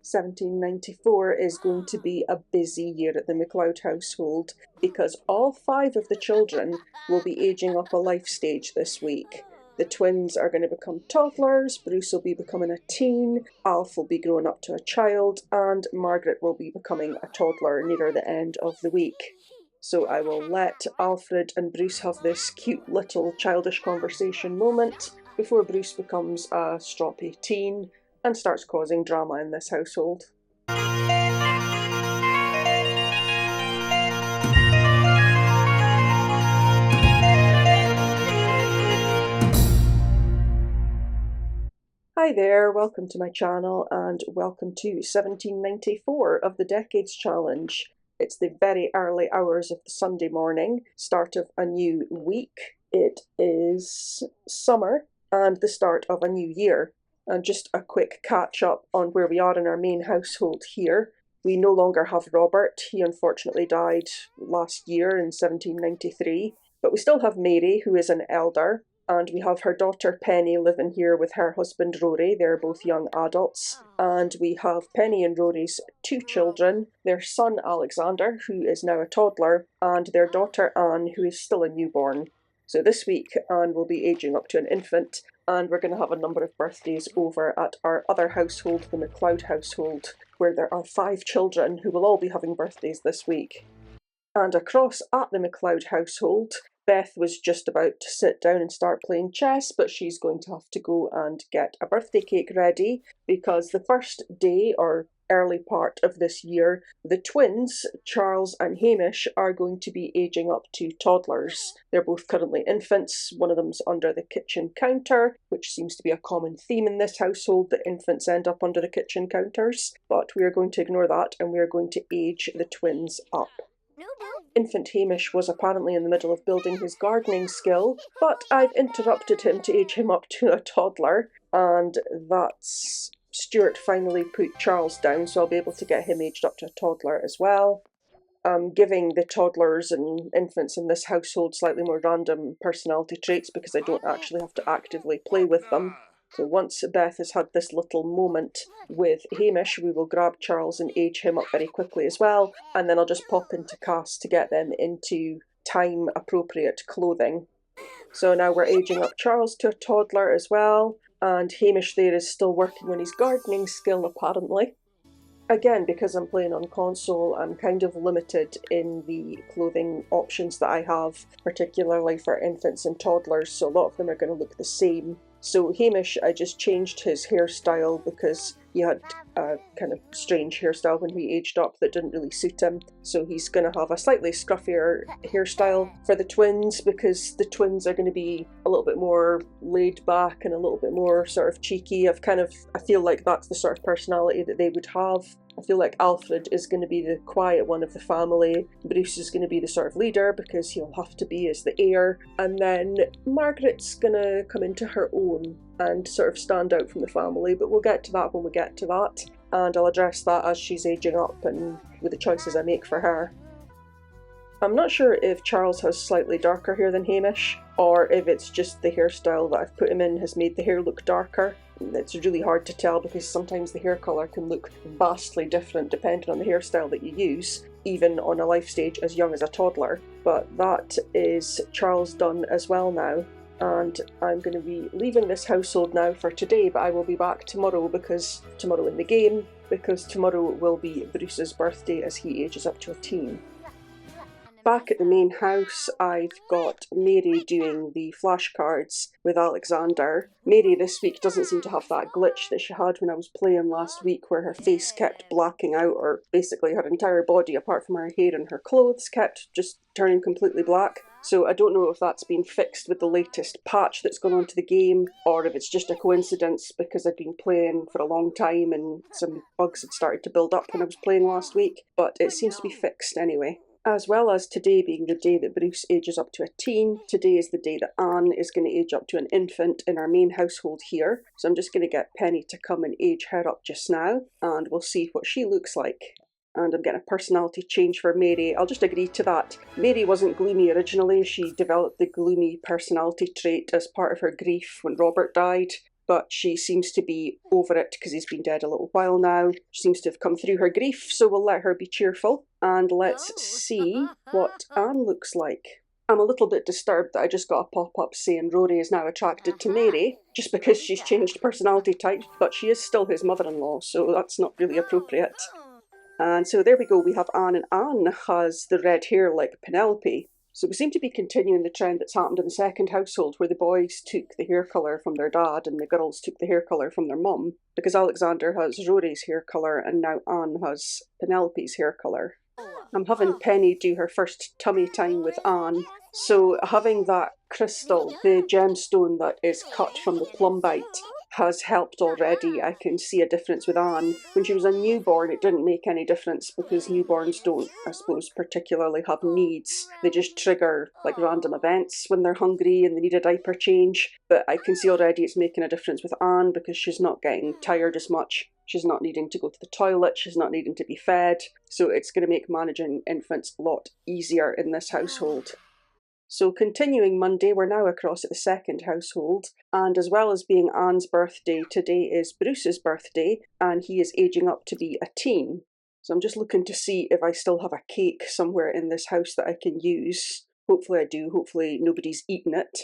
1794 is going to be a busy year at the MacLeod household because all 5 of the children will be aging up a life stage this week. The twins are going to become toddlers, Bruce will be becoming a teen, Alf will be growing up to a child, and Margaret will be becoming a toddler nearer the end of the week. So I will let Alfred and Bruce have this cute little childish conversation moment before Bruce becomes a stroppy teen and starts causing drama in this household. Hi there, welcome to my channel and welcome to 1794 of the Decades Challenge. It's the very early hours of the Sunday morning, start of a new week. It is summer and the start of a new year. And just a quick catch up on where we are in our main household here. We no longer have Robert, he unfortunately died last year in 1793, but we still have Mary, who is an elder, and we have her daughter Penny living here with her husband Rory. They're both young adults. And we have Penny and Rory's 2 children, their son Alexander, who is now a toddler, and their daughter Anne, who is still a newborn. So this week Anne will be aging up to an infant, and we're going to have a number of birthdays over at our other household, the MacLeod household, where there are 5 children who will all be having birthdays this week. And across at the MacLeod household, Beth was just about to sit down and start playing chess, but she's going to have to go and get a birthday cake ready because the first day or early part of this year, the twins, Charles and Hamish, are going to be aging up to toddlers. They're both currently infants. One of them's under the kitchen counter, which seems to be a common theme in this household, that infants end up under the kitchen counters. But we are going to ignore that and we are going to age the twins up. Infant Hamish was apparently in the middle of building his gardening skill, but I've interrupted him to age him up to a toddler, and that's Stuart finally put Charles down, so I'll be able to get him aged up to a toddler as well. I'm giving the toddlers and infants in this household slightly more random personality traits because I don't actually have to actively play with them. So once Beth has had this little moment with Hamish, we will grab Charles and age him up very quickly as well, and then I'll just pop into Cass to get them into time-appropriate clothing. So now we're aging up Charles to a toddler as well, and Hamish there is still working on his gardening skill apparently. Again, because I'm playing on console, I'm kind of limited in the clothing options that I have, particularly for infants and toddlers, so a lot of them are going to look the same. So Hamish, I just changed his hairstyle because he had a kind of strange hairstyle when he aged up that didn't really suit him. So he's going to have a slightly scruffier hairstyle for the twins because the twins are going to be a little bit more laid back and a little bit more sort of cheeky. I feel like that's the sort of personality that they would have. I feel like Alfred is going to be the quiet one of the family, Bruce is going to be the sort of leader because he'll have to be as the heir, and then Margaret's going to come into her own and sort of stand out from the family, but we'll get to that when we get to that, and I'll address that as she's aging up and with the choices I make for her. I'm not sure if Charles has slightly darker hair than Hamish, or if it's just the hairstyle that I've put him in has made the hair look darker. It's really hard to tell because sometimes the hair colour can look vastly different depending on the hairstyle that you use, even on a life stage as young as a toddler. But that is Charles done as well now, and I'm going to be leaving this household now for today, but I will be back tomorrow in the game, because tomorrow will be Bruce's birthday as he ages up to a teen. Back at the main house, I've got Mary doing the flashcards with Alexander. Mary this week doesn't seem to have that glitch that she had when I was playing last week where her face kept blacking out, or basically her entire body apart from her hair and her clothes kept just turning completely black. So I don't know if that's been fixed with the latest patch that's gone on to the game, or if it's just a coincidence because I've been playing for a long time and some bugs had started to build up when I was playing last week, but it seems to be fixed anyway. As well as today being the day that Bruce ages up to a teen, today is the day that Anne is going to age up to an infant in our main household here. So I'm just going to get Penny to come and age her up just now, and we'll see what she looks like. And I'm getting a personality change for Mary. I'll just agree to that. Mary wasn't gloomy originally. She developed the gloomy personality trait as part of her grief when Robert died. but she seems to be over it because he's been dead a little while now. She seems to have come through her grief, so we'll let her be cheerful. And let's see what Anne looks like. I'm a little bit disturbed that I just got a pop-up saying Rory is now attracted to Mary, just because she's changed personality type, but she is still his mother-in-law, so that's not really appropriate. And so there we go, we have Anne, and Anne has the red hair like Penelope. So we seem to be continuing the trend that's happened in the second household, where the boys took the hair colour from their dad and the girls took the hair colour from their mum, because Alexander has Rory's hair colour and now Anne has Penelope's hair colour. I'm having Penny do her first tummy time with Anne, so having that crystal, the gemstone that is cut from the plumbite, has helped already. I can see a difference with Anne. When she was a newborn, it didn't make any difference because newborns don't, I suppose, particularly have needs. They just trigger like random events when they're hungry and they need a diaper change. But I can see already it's making a difference with Anne because she's not getting tired as much. She's not needing to go to the toilet. She's not needing to be fed. So it's going to make managing infants a lot easier in this household. So continuing Monday, we're now across at the second household, and as well as being Anne's birthday, today is Bruce's birthday, and he is aging up to be a teen. So I'm just looking to see if I still have a cake somewhere in this house that I can use. Hopefully I do, hopefully nobody's eaten it.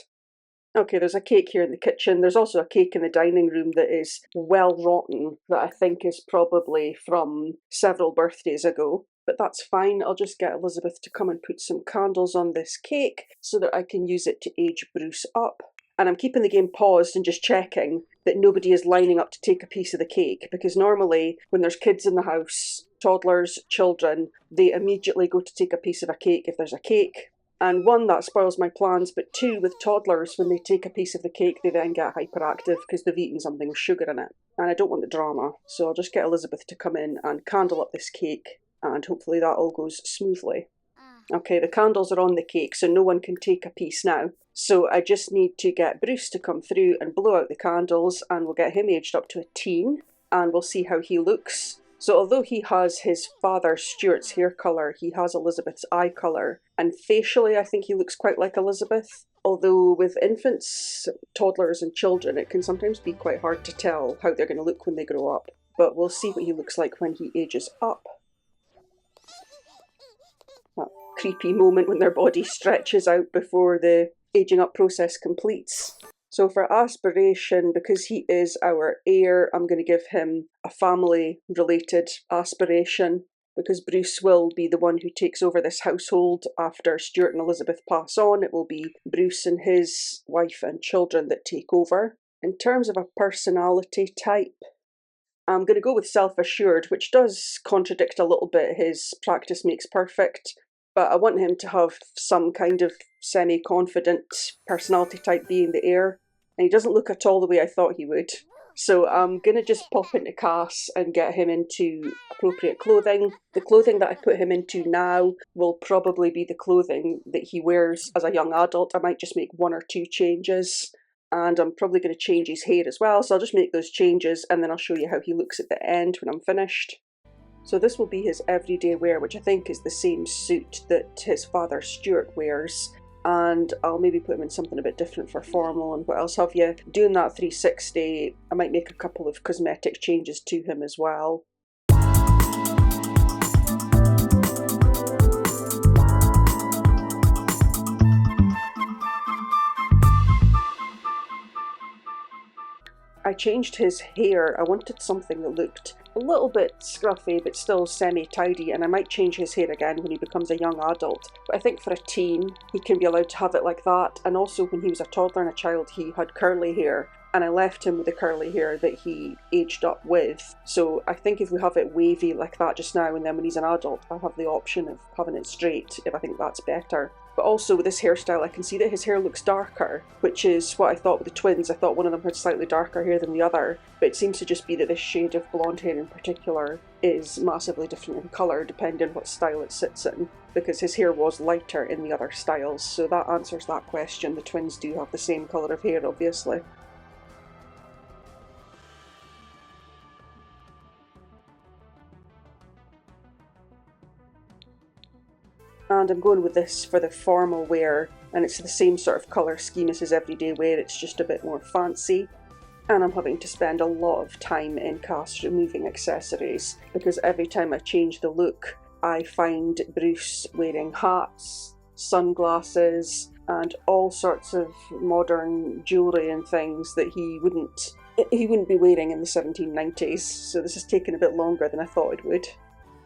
Okay, there's a cake here in the kitchen. There's also a cake in the dining room that is well rotten, that I think is probably from several birthdays ago. But that's fine, I'll just get Elizabeth to come and put some candles on this cake so that I can use it to age Bruce up. And I'm keeping the game paused and just checking that nobody is lining up to take a piece of the cake, because normally when there's kids in the house, toddlers, children, they immediately go to take a piece of a cake if there's a cake. And one, that spoils my plans, but two, with toddlers, when they take a piece of the cake, they then get hyperactive because they've eaten something with sugar in it. And I don't want the drama, so I'll just get Elizabeth to come in and candle up this cake, and hopefully that all goes smoothly. Okay, the candles are on the cake, so no one can take a piece now. So I just need to get Bruce to come through and blow out the candles, and we'll get him aged up to a teen, and we'll see how he looks. So although he has his father Stuart's hair colour, he has Elizabeth's eye colour, and facially I think he looks quite like Elizabeth. Although with infants, toddlers and children, it can sometimes be quite hard to tell how they're going to look when they grow up. But we'll see what he looks like when he ages up. That creepy moment when their body stretches out before the aging up process completes. So for aspiration, because he is our heir, I'm going to give him a family-related aspiration, because Bruce will be the one who takes over this household after Stuart and Elizabeth pass on. It will be Bruce and his wife and children that take over. In terms of a personality type, I'm going to go with self-assured, which does contradict a little bit his practice makes perfect, but I want him to have some kind of semi-confident personality type being the heir, and he doesn't look at all the way I thought he would. So I'm going to just pop into Cass and get him into appropriate clothing. The clothing that I put him into now will probably be the clothing that he wears as a young adult. I might just make one or two changes. And I'm probably going to change his hair as well, so I'll just make those changes and then I'll show you how he looks at the end when I'm finished. So this will be his everyday wear, which I think is the same suit that his father Stuart wears. And I'll maybe put him in something a bit different for formal. And what else have you? Doing that 360, I might make a couple of cosmetic changes to him as well. I changed his hair. I wanted something that looked a little bit scruffy but still semi-tidy, and I might change his hair again when he becomes a young adult. But I think for a teen, he can be allowed to have it like that. And also when he was a toddler and a child, he had curly hair, and I left him with the curly hair that he aged up with. So I think if we have it wavy like that just now, and then when he's an adult, I'll have the option of having it straight if I think that's better. But also with this hairstyle, I can see that his hair looks darker, which is what I thought with the twins. I thought one of them had slightly darker hair than the other, but it seems to just be that this shade of blonde hair in particular is massively different in colour depending on what style it sits in, because his hair was lighter in the other styles, so that answers that question. The twins do have the same colour of hair, obviously. And I'm going with this for the formal wear, and it's the same sort of colour scheme as his everyday wear, it's just a bit more fancy. And I'm having to spend a lot of time in cast removing accessories, because every time I change the look, I find Bruce wearing hats, sunglasses, and all sorts of modern jewellery and things that he wouldn't be wearing in the 1790s, so this has taken a bit longer than I thought it would.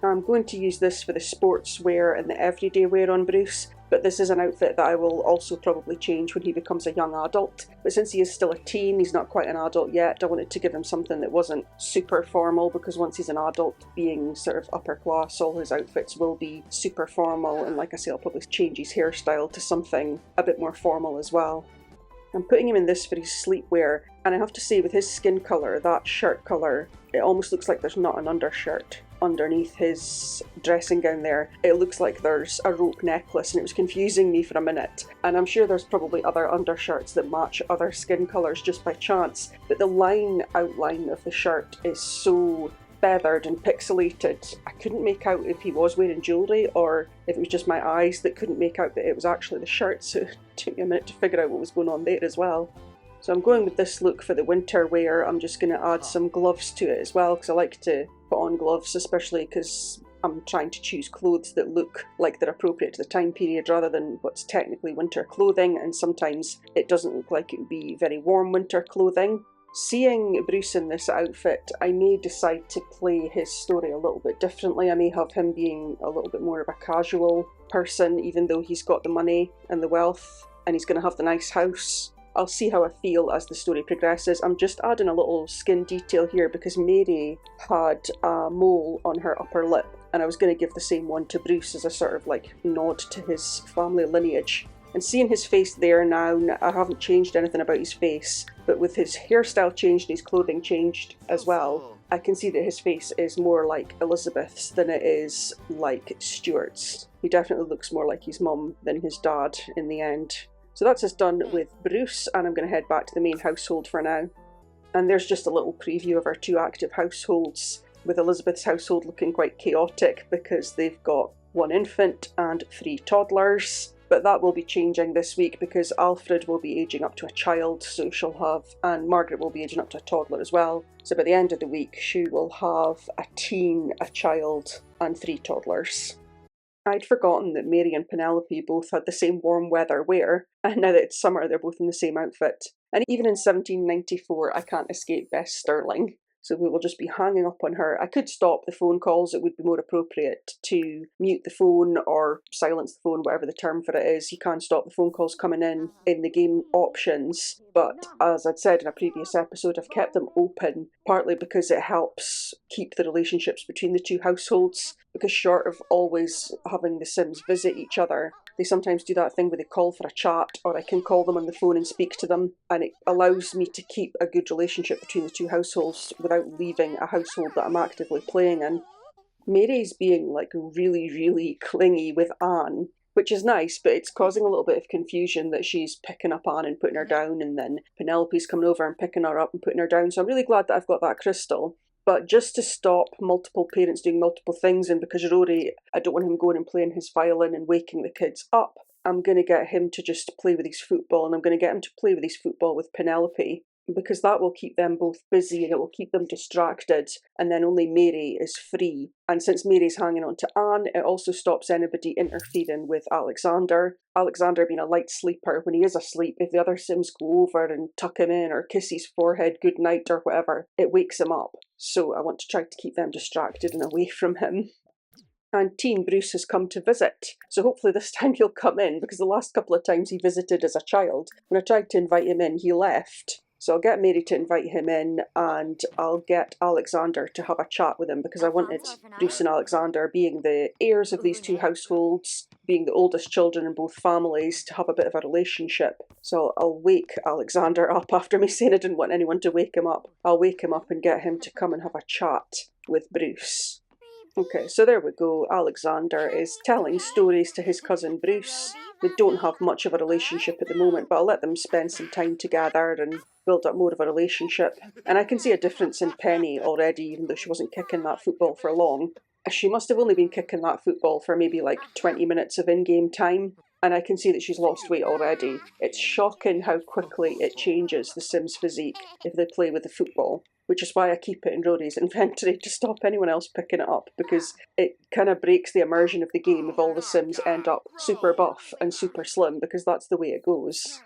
I'm going to use this for the sportswear and the everyday wear on Bruce, but this is an outfit that I will also probably change when he becomes a young adult. But since he is still a teen, he's not quite an adult yet, I wanted to give him something that wasn't super formal, because once he's an adult, being sort of upper class, all his outfits will be super formal, and like I say, I'll probably change his hairstyle to something a bit more formal as well. I'm putting him in this for his sleepwear, and I have to say, with his skin colour, that shirt colour, it almost looks like there's not an undershirt underneath his dressing gown there. It looks like there's a rope necklace, and it was confusing me for a minute. And I'm sure there's probably other undershirts that match other skin colours just by chance, but the outline of the shirt is so feathered and pixelated. I couldn't make out if he was wearing jewellery or if it was just my eyes that couldn't make out that it was actually the shirt, so it took me a minute to figure out what was going on there as well. So I'm going with this look for the winter wear. I'm just going to add some gloves to it as well, because I like to put on gloves, especially because I'm trying to choose clothes that look like they're appropriate to the time period rather than what's technically winter clothing, and sometimes it doesn't look like it would be very warm winter clothing. Seeing Bruce in this outfit, I may decide to play his story a little bit differently. I may have him being a little bit more of a casual person, even though he's got the money and the wealth and he's going to have the nice house. I'll see how I feel as the story progresses. I'm just adding a little skin detail here because Mary had a mole on her upper lip, and I was going to give the same one to Bruce as a sort of like nod to his family lineage. And seeing his face there now, I haven't changed anything about his face, but with his hairstyle changed and his clothing changed as well, I can see that his face is more like Elizabeth's than it is like Stuart's. He definitely looks more like his mum than his dad in the end. So that's us done with Bruce, and I'm going to head back to the main household for now. And there's just a little preview of our two active households, with Elizabeth's household looking quite chaotic because they've got one infant and 3 toddlers. But that will be changing this week because Alfred will be aging up to a child, so she'll have, and Margaret will be aging up to a toddler as well. So by the end of the week, she will have a teen, a child, and 3 toddlers. I'd forgotten that Mary and Penelope both had the same warm weather wear, and now that it's summer, they're both in the same outfit. And even in 1794, I can't escape Bess Sterling, so we will just be hanging up on her. I could stop the phone calls. It would be more appropriate to mute the phone or silence the phone, whatever the term for it is. You can stop the phone calls coming in the game options, but as I'd said in a previous episode, I've kept them open, partly because it helps keep the relationships between the two households, because short of always having the Sims visit each other, they sometimes do that thing where they call for a chat, or I can call them on the phone and speak to them, and it allows me to keep a good relationship between the two households without leaving a household that I'm actively playing in. Mary's being like really, really clingy with Anne, which is nice, but it's causing a little bit of confusion that she's picking up Anne and putting her down, and then Penelope's coming over and picking her up and putting her down, so I'm really glad that I've got that crystal. But just to stop multiple parents doing multiple things, and because Rory, I don't want him going and playing his violin and waking the kids up, I'm going to get him to just play with his football, and I'm going to get him to play with his football with Penelope, because that will keep them both busy and it will keep them distracted, and then only Mary is free. And since Mary's hanging on to Anne, it also stops anybody interfering with Alexander. Alexander being a light sleeper, when he is asleep, if the other Sims go over and tuck him in or kiss his forehead good night or whatever, it wakes him up. So I want to try to keep them distracted and away from him. And teen Bruce has come to visit, so hopefully this time he'll come in, because the last couple of times he visited as a child, when I tried to invite him in, he left. So I'll get Mary to invite him in, and I'll get Alexander to have a chat with him, because I wanted Bruce and Alexander, being the heirs of these two households, being the oldest children in both families, to have a bit of a relationship. So I'll wake Alexander up after me saying I didn't want anyone to wake him up. I'll wake him up and get him to come and have a chat with Bruce. Okay, so there we go. Alexander is telling stories to his cousin Bruce. They don't have much of a relationship at the moment, but I'll let them spend some time together and build up more of a relationship. And I can see a difference in Penny already, even though she wasn't kicking that football for long. She must have only been kicking that football for maybe like 20 minutes of in-game time, and I can see that she's lost weight already. It's shocking how quickly it changes the Sims' physique if they play with the football, which is why I keep it in Rory's inventory to stop anyone else picking it up, because it kind of breaks the immersion of the game if all the Sims end up super buff and super slim, because that's the way it goes.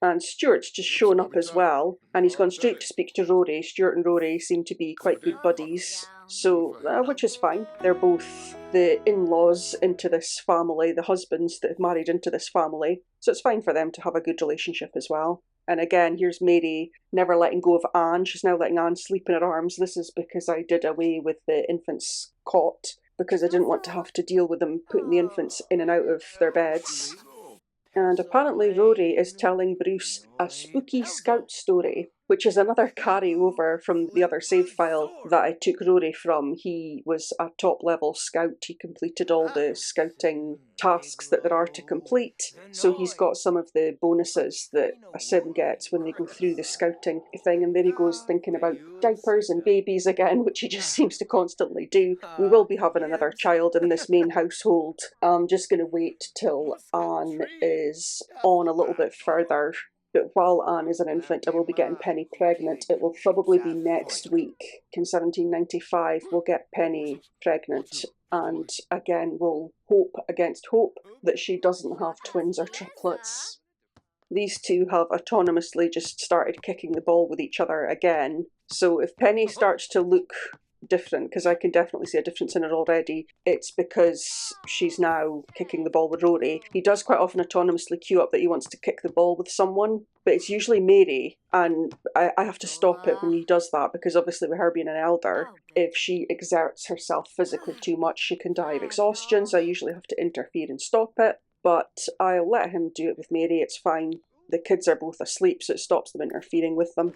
And Stuart's just shown up as well, and he's gone straight to speak to Rory. Stuart and Rory seem to be quite good buddies, so which is fine. They're both the in-laws into this family, the husbands that have married into this family, so it's fine for them to have a good relationship as well. And again, here's Mary never letting go of Anne. She's now letting Anne sleep in her arms. This is because I did away with the infants' cot, because I didn't want to have to deal with them putting the infants in and out of their beds. And apparently Rory is telling Bruce a spooky scout story, which is another carryover from the other save file that I took Rory from. He was a top-level scout. He completed all the scouting tasks that there are to complete, so he's got some of the bonuses that a sim gets when they go through the scouting thing, and there he goes thinking about diapers and babies again, which he just seems to constantly do. We will be having another child in this main household. I'm just going to wait till Anne is on a little bit further. But while Anne is an infant, I will be getting Penny pregnant. It will probably be next week. In 1795, we'll get Penny pregnant. And again, we'll hope against hope that she doesn't have twins or triplets. These two have autonomously just started kicking the ball with each other again. So if Penny starts to look different, because I can definitely see a difference in her already, it's because she's now kicking the ball with Rory. He does quite often autonomously queue up that he wants to kick the ball with someone, but it's usually Mary, and I have to stop it when he does that, because obviously with her being an elder, if she exerts herself physically too much, she can die of exhaustion, so I usually have to interfere and stop it. But I'll let him do it with Mary, it's fine. The kids are both asleep, so it stops them interfering with them.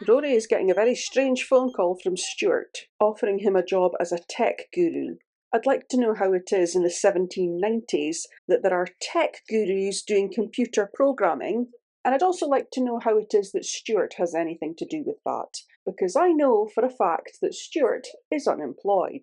Rory is getting a very strange phone call from Stuart, offering him a job as a tech guru. I'd like to know how it is in the 1790s that there are tech gurus doing computer programming, and I'd also like to know how it is that Stuart has anything to do with that, because I know for a fact that Stuart is unemployed.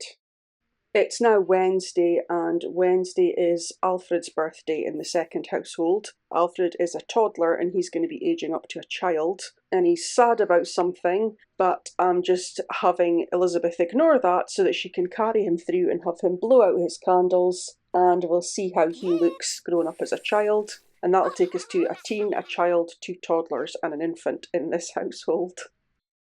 It's now Wednesday, and Wednesday is Alfred's birthday in the second household. Alfred is a toddler and he's going to be aging up to a child, and he's sad about something, but I'm just having Elizabeth ignore that so that she can carry him through and have him blow out his candles, and we'll see how he looks growing up as a child. And that'll take us to a teen, a child, 2 toddlers and an infant in this household.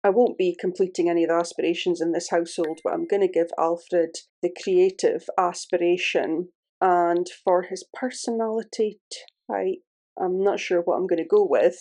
I won't be completing any of the aspirations in this household, but I'm going to give Alfred the creative aspiration, and for his personality type, I'm not sure what I'm going to go with.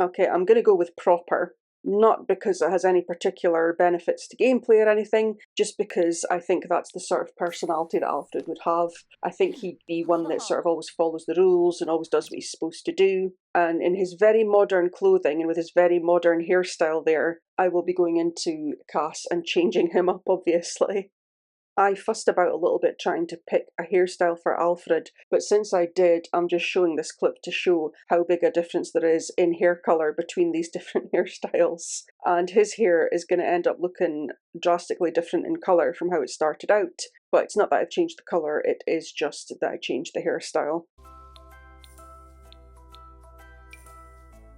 Okay, I'm going to go with proper. Not because it has any particular benefits to gameplay or anything, just because I think that's the sort of personality that Alfred would have. I think he'd be one that sort of always follows the rules and always does what he's supposed to do. And in his very modern clothing and with his very modern hairstyle there, I will be going into Cass and changing him up, obviously. I fussed about a little bit trying to pick a hairstyle for Alfred, but since I did, I'm just showing this clip to show how big a difference there is in hair colour between these different hairstyles. And his hair is going to end up looking drastically different in colour from how it started out, but it's not that I've changed the colour, it is just that I changed the hairstyle.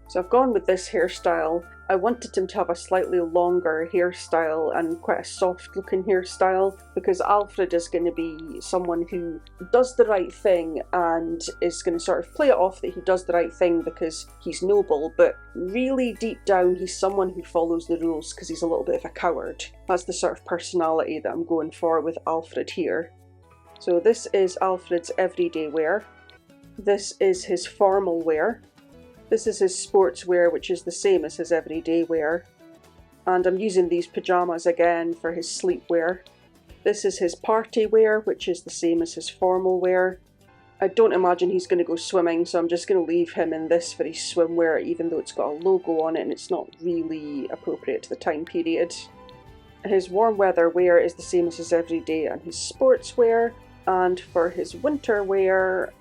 So I've gone with this hairstyle. I wanted him to have a slightly longer hairstyle and quite a soft looking hairstyle, because Alfred is going to be someone who does the right thing and is going to sort of play it off that he does the right thing because he's noble, but really deep down he's someone who follows the rules because he's a little bit of a coward. That's the sort of personality that I'm going for with Alfred here. So this is Alfred's everyday wear. This is his formal wear. This is his sports wear, which is the same as his everyday wear. And I'm using these pyjamas again for his sleepwear. This is his party wear, which is the same as his formal wear. I don't imagine he's going to go swimming, so I'm just going to leave him in this for his swimwear, even though it's got a logo on it and it's not really appropriate to the time period. His warm weather wear is the same as his everyday and his sports wear. And for his winter wear,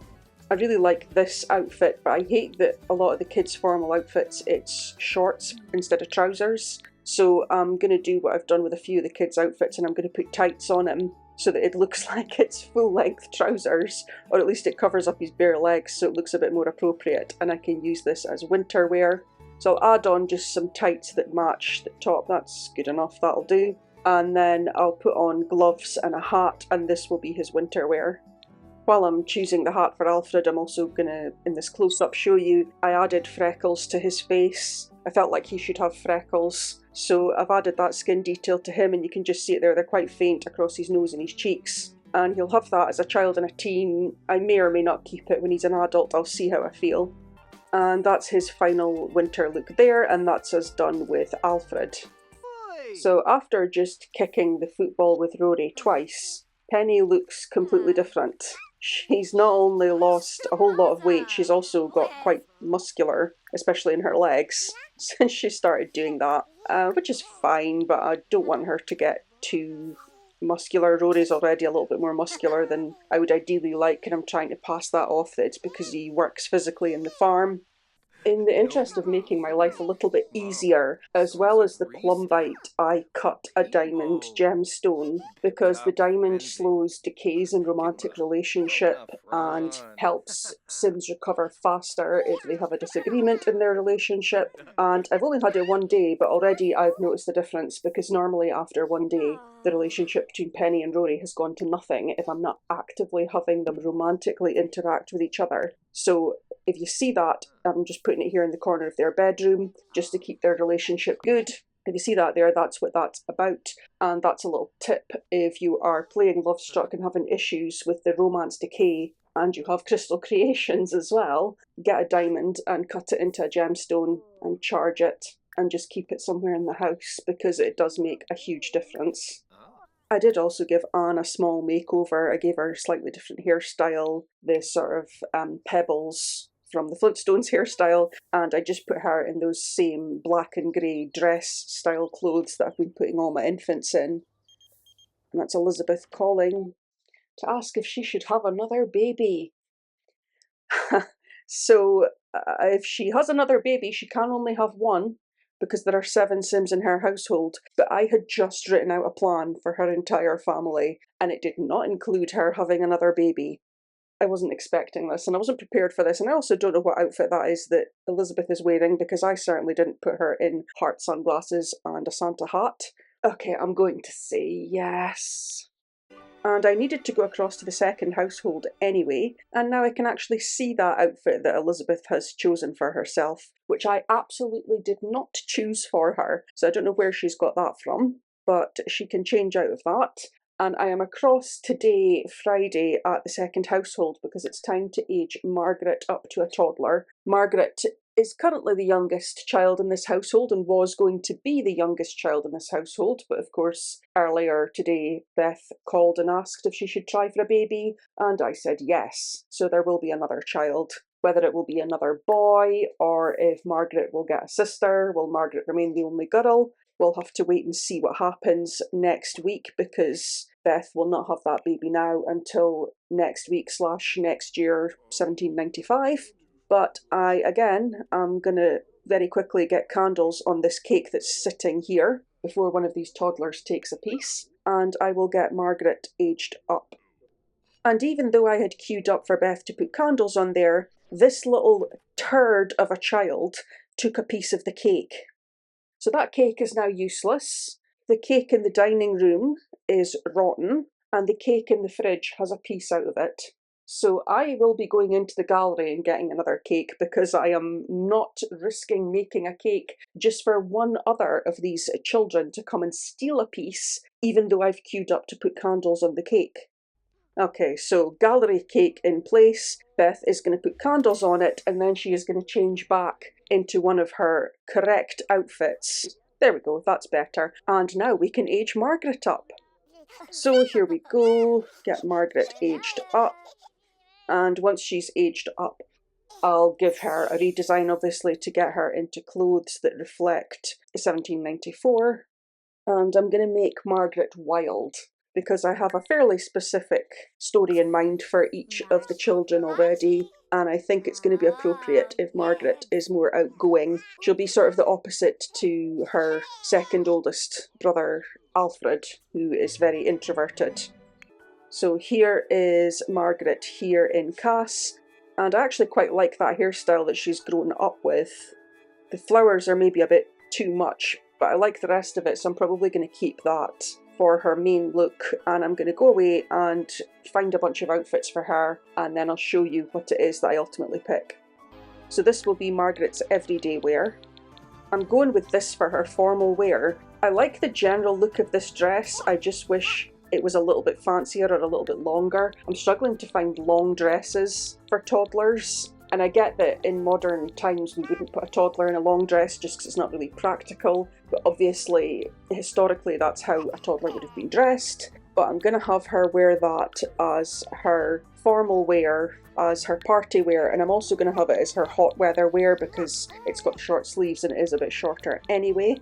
I really like this outfit, but I hate that a lot of the kids' formal outfits, it's shorts instead of trousers. So I'm going to do what I've done with a few of the kids' outfits, and I'm going to put tights on him so that it looks like it's full-length trousers, or at least it covers up his bare legs so it looks a bit more appropriate, and I can use this as winter wear. So I'll add on just some tights that match the top. That's good enough, that'll do. And then I'll put on gloves and a hat, and this will be his winter wear. While I'm choosing the hat for Alfred, I'm also gonna, in this close-up, show you I added freckles to his face. I felt like he should have freckles, so I've added that skin detail to him, and you can just see it there. They're quite faint across his nose and his cheeks. And he'll have that as a child and a teen. I may or may not keep it when he's an adult. I'll see how I feel. And that's his final winter look there, and that's us done with Alfred. So after just kicking the football with Rory twice, Penny looks completely different. She's not only lost a whole lot of weight, she's also got quite muscular, especially in her legs, since she started doing that, which is fine, but I don't want her to get too muscular. Rory's already a little bit more muscular than I would ideally like, and I'm trying to pass that off that it's because he works physically in the farm. In the interest of making my life a little bit easier, as well as the plumbite, I cut a diamond gemstone because the diamond slows decays in romantic relationship and helps Sims recover faster if they have a disagreement in their relationship. And I've only had it one day, but already I've noticed the difference, because normally after one day the relationship between Penny and Rory has gone to nothing if I'm not actively having them romantically interact with each other. So if you see that, I'm just putting it here in the corner of their bedroom just to keep their relationship good. If you see that there, that's what that's about. And that's a little tip if you are playing Lovestruck and having issues with the romance decay, and you have crystal creations as well, get a diamond and cut it into a gemstone and charge it, and just keep it somewhere in the house, because it does make a huge difference. I did also give Anne a small makeover. I gave her a slightly different hairstyle, the sort of pebbles from the Flintstones hairstyle, and I just put her in those same black and grey dress style clothes that I've been putting all my infants in. And that's Elizabeth calling to ask if she should have another baby. So if she has another baby, she can only have one, because there are 7 Sims in her household, but I had just written out a plan for her entire family, and it did not include her having another baby. I wasn't expecting this, and I wasn't prepared for this, and I also don't know what outfit that is that Elizabeth is wearing, because I certainly didn't put her in heart sunglasses and a Santa hat. Okay, I'm going to say yes. And I needed to go across to the second household anyway, and now I can actually see that outfit that Elizabeth has chosen for herself, which I absolutely did not choose for her, so I don't know where she's got that from, but she can change out of that. And I am across today, Friday, at the second household because it's time to age Margaret up to a toddler. Margaret is currently the youngest child in this household and was going to be the youngest child in this household, but of course earlier today Beth called and asked if she should try for a baby, and I said yes, so there will be another child. Whether it will be another boy or if Margaret will get a sister, will Margaret remain the only girl? We'll have to wait and see what happens next week, because Beth will not have that baby now until next week / next year, 1795. But I, again, am going to very quickly get candles on this cake that's sitting here before one of these toddlers takes a piece, and I will get Margaret aged up. And even though I had queued up for Beth to put candles on there, this little turd of a child took a piece of the cake. So that cake is now useless. The cake in the dining room is rotten, and the cake in the fridge has a piece out of it. So I will be going into the gallery and getting another cake, because I am not risking making a cake just for one other of these children to come and steal a piece, even though I've queued up to put candles on the cake. Okay, so gallery cake in place. Beth is going to put candles on it, and then she is going to change back into one of her correct outfits. There we go, that's better. And now we can age Margaret up. So here we go, get Margaret aged up. And once she's aged up, I'll give her a redesign, obviously, to get her into clothes that reflect 1794. And I'm going to make Margaret wild. because I have a fairly specific story in mind for each of the children already, and I think it's going to be appropriate if Margaret is more outgoing. She'll be sort of the opposite to her second oldest brother, Alfred, who is very introverted. So here is Margaret here in Cass, and I actually quite like that hairstyle that she's grown up with. The flowers are maybe a bit too much, but I like the rest of it, so I'm probably going to keep that for her main look, and I'm going to go away and find a bunch of outfits for her, and then I'll show you what it is that I ultimately pick. So this will be Margaret's everyday wear. I'm going with this for her formal wear. I like the general look of this dress, I just wish it was a little bit fancier or a little bit longer. I'm struggling to find long dresses for toddlers, and I get that in modern times we wouldn't put a toddler in a long dress just because it's not really practical, but obviously historically that's how a toddler would have been dressed. But I'm going to have her wear that as her formal wear, as her party wear, and I'm also going to have it as her hot weather wear because it's got short sleeves and it is a bit shorter anyway.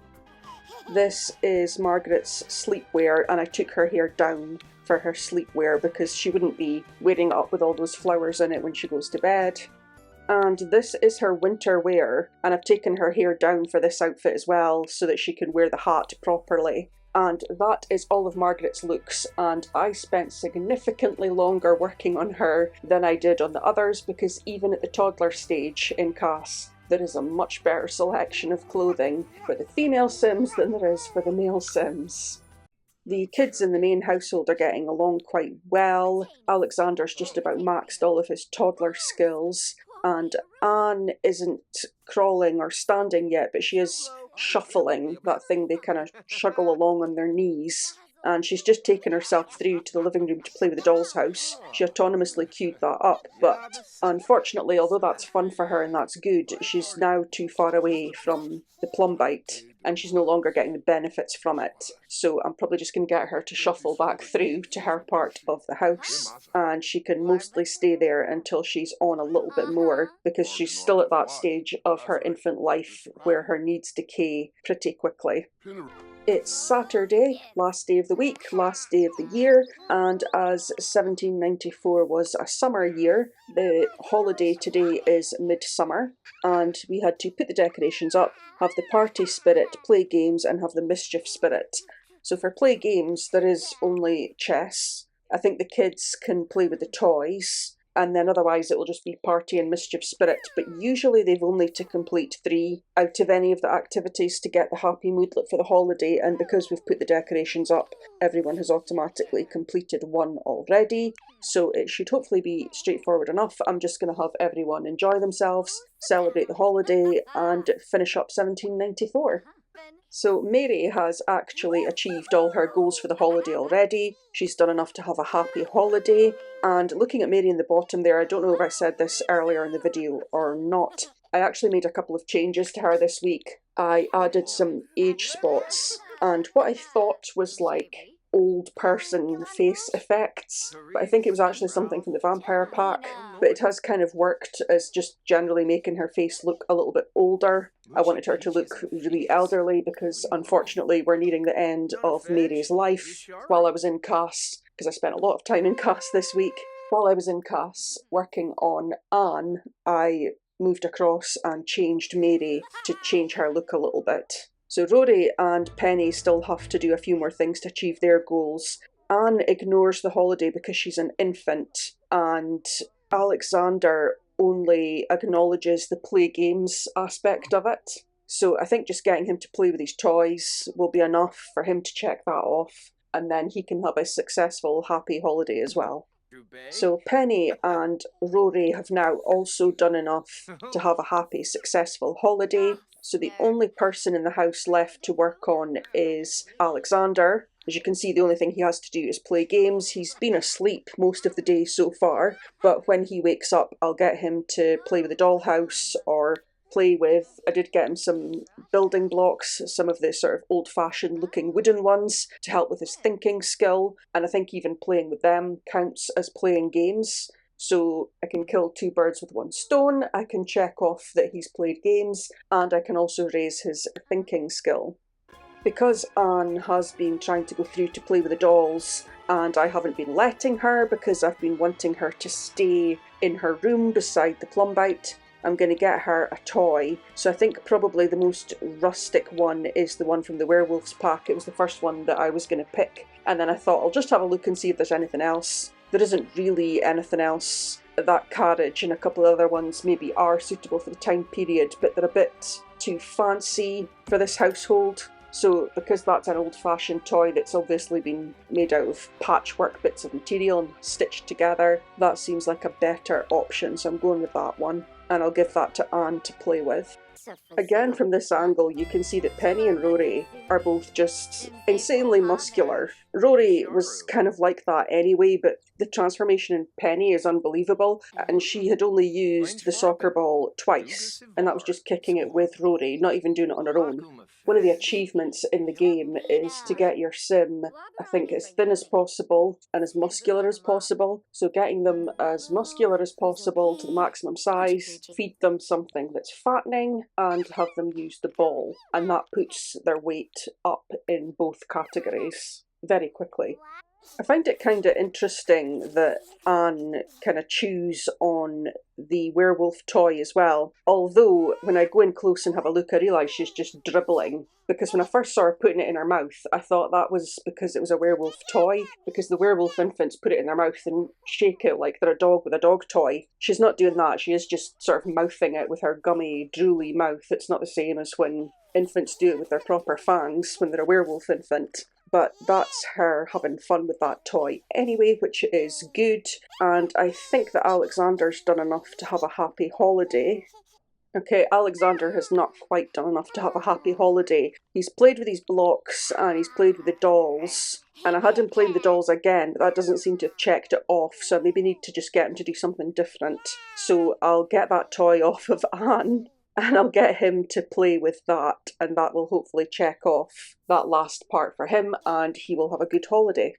This is Margaret's sleepwear, and I took her hair down for her sleepwear because she wouldn't be wearing it up with all those flowers in it when she goes to bed. And this is her winter wear, and I've taken her hair down for this outfit as well so that she can wear the hat properly. And that is all of Margaret's looks, and I spent significantly longer working on her than I did on the others because even at the toddler stage in Cass, there is a much better selection of clothing for the female Sims than there is for the male Sims. The kids in the main household are getting along quite well. Alexander's just about maxed all of his toddler skills, and Anne isn't crawling or standing yet, but she is shuffling, that thing they kind of shuggle along on their knees. And she's just taken herself through to the living room to play with the doll's house. She autonomously queued that up, but unfortunately, although that's fun for her and that's good, she's now too far away from the plum bite, and she's no longer getting the benefits from it. So I'm probably just going to get her to shuffle back through to her part of the house, and she can mostly stay there until she's on a little bit more, because she's still at that stage of her infant life where her needs decay pretty quickly. It's Saturday, last day of the week, last day of the year, and as 1794 was a summer year, the holiday today is midsummer, and we had to put the decorations up, have the party spirit, play games, and have the mischief spirit. So for play games, there is only chess. I think the kids can play with the toys, and then otherwise it will just be party and mischief spirit, but usually they've only to complete 3 out of any of the activities to get the happy moodlet for the holiday, and because we've put the decorations up, everyone has automatically completed 1 already, so it should hopefully be straightforward enough. I'm just going to have everyone enjoy themselves, celebrate the holiday, and finish up 1794. So Mary has actually achieved all her goals for the holiday already. She's done enough to have a happy holiday. And looking at Mary in the bottom there, I don't know if I said this earlier in the video or not, I actually made a couple of changes to her this week. I added some age spots, and what I thought was like old person face effects, but I think it was actually something from the Vampire Pack, but it has kind of worked as just generally making her face look a little bit older. I wanted her to look really elderly because unfortunately we're nearing the end of Mary's life. While I was in Cass, because I spent a lot of time in Cass this week, while I was in Cass working on Anne, I moved across and changed Mary to change her look a little bit. So Rory and Penny still have to do a few more things to achieve their goals. Anne ignores the holiday because she's an infant, and Alexander only acknowledges the play games aspect of it. So I think just getting him to play with his toys will be enough for him to check that off, and then he can have a successful, happy holiday as well. So Penny and Rory have now also done enough to have a happy, successful holiday. So the only person in the house left to work on is Alexander. As you can see, the only thing he has to do is play games. He's been asleep most of the day so far, but when he wakes up, I'll get him to play with the dollhouse or play with, I did get him some building blocks, some of the sort of old-fashioned looking wooden ones to help with his thinking skill, and I think even playing with them counts as playing games. So I can kill 2 birds with 1 stone, I can check off that he's played games, and I can also raise his thinking skill. Because Anne has been trying to go through to play with the dolls, and I haven't been letting her because I've been wanting her to stay in her room beside the Plumbite. I'm going to get her a toy. So I think probably the most rustic one is the one from the Werewolves pack. It was the first one that I was going to pick, and then I thought I'll just have a look and see if there's anything else. There isn't really anything else. That carriage and a couple of other ones maybe are suitable for the time period, but they're a bit too fancy for this household. So because that's an old-fashioned toy that's obviously been made out of patchwork bits of material and stitched together, that seems like a better option, so I'm going with that one. And I'll give that to Anne to play with. Again, from this angle, you can see that Penny and Rory are both just insanely muscular. Rory was kind of like that anyway, but the transformation in Penny is unbelievable, and she had only used the soccer ball twice, and that was just kicking it with Rory, not even doing it on her own. One of the achievements in the game is to get your sim, I think, as thin as possible and as muscular as possible. So getting them as muscular as possible to the maximum size, feed them something that's fattening, and have them use the ball. And that puts their weight up in both categories very quickly. I find it kind of interesting that Anne kind of chews on the werewolf toy as well. Although, when I go in close and have a look, I realise she's just dribbling. Because when I first saw her putting it in her mouth, I thought that was because it was a werewolf toy. Because the werewolf infants put it in their mouth and shake it like they're a dog with a dog toy. She's not doing that. She is just sort of mouthing it with her gummy, drooly mouth. It's not the same as when infants do it with their proper fangs when they're a werewolf infant. But that's her having fun with that toy anyway, which is good. And I think that Alexander's done enough to have a happy holiday. Okay, Alexander has not quite done enough to have a happy holiday. He's played with these blocks and he's played with the dolls. And I had him play with the dolls again, but that doesn't seem to have checked it off, so I maybe need to just get him to do something different. So I'll get that toy off of Anne, and I'll get him to play with that, and that will hopefully check off that last part for him, and he will have a good holiday.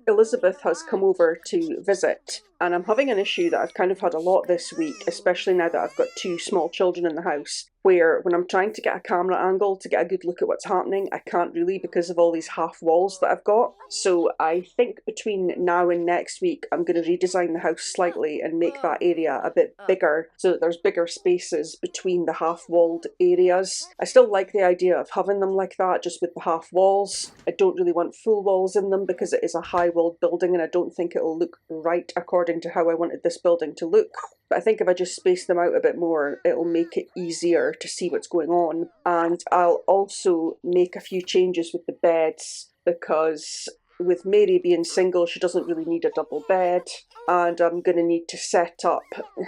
Elizabeth has come over to visit, and I'm having an issue that I've kind of had a lot this week, especially now that I've got two small children in the house, where when I'm trying to get a camera angle to get a good look at what's happening, I can't really because of all these half walls that I've got. So I think between now and next week, I'm going to redesign the house slightly and make that area a bit bigger so that there's bigger spaces between the half-walled areas. I still like the idea of having them like that, just with the half walls. I don't really want full walls in them because it is a high-walled building and I don't think it'll look right according to how I wanted this building to look. But I think if I just space them out a bit more, it'll make it easier to see what's going on. And I'll also make a few changes with the beds, because with Mary being single, she doesn't really need a double bed. And I'm going to need to set up,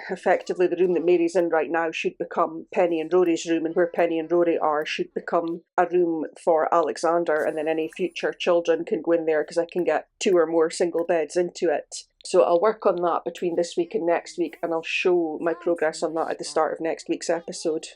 effectively, the room that Mary's in right now should become Penny and Rory's room, and where Penny and Rory are should become a room for Alexander, and then any future children can go in there because I can get 2 or more single beds into it. So I'll work on that between this week and next week, and I'll show my progress on that at the start of next week's episode.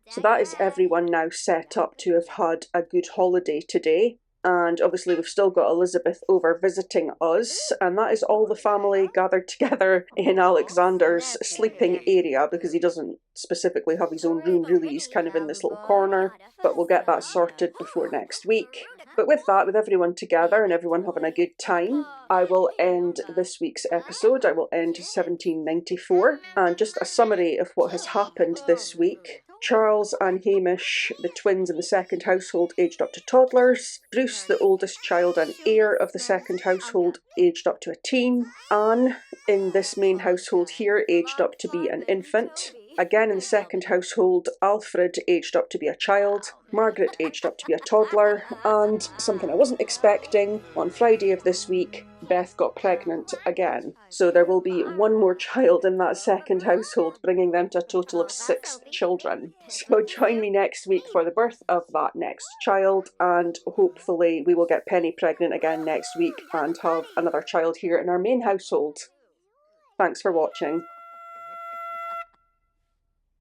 So that is everyone now set up to have had a good holiday today. And obviously we've still got Elizabeth over visiting us, and that is all the family gathered together in Alexander's sleeping area, because he doesn't specifically have his own room really, he's kind of in this little corner, but we'll get that sorted before next week. But with that, with everyone together and everyone having a good time, I will end this week's episode. I will end 1794, and just a summary of what has happened this week. Charles and Hamish, the twins in the second household, aged up to toddlers. Bruce, the oldest child and heir of the second household, aged up to a teen. Anne, in this main household here, aged up to be an infant. Again in the second household, Alfred aged up to be a child, Margaret aged up to be a toddler, and something I wasn't expecting, on Friday of this week, Beth got pregnant again. So there will be one more child in that second household, bringing them to a total of 6 children. So join me next week for the birth of that next child, and hopefully we will get Penny pregnant again next week and have another child here in our main household. Thanks for watching.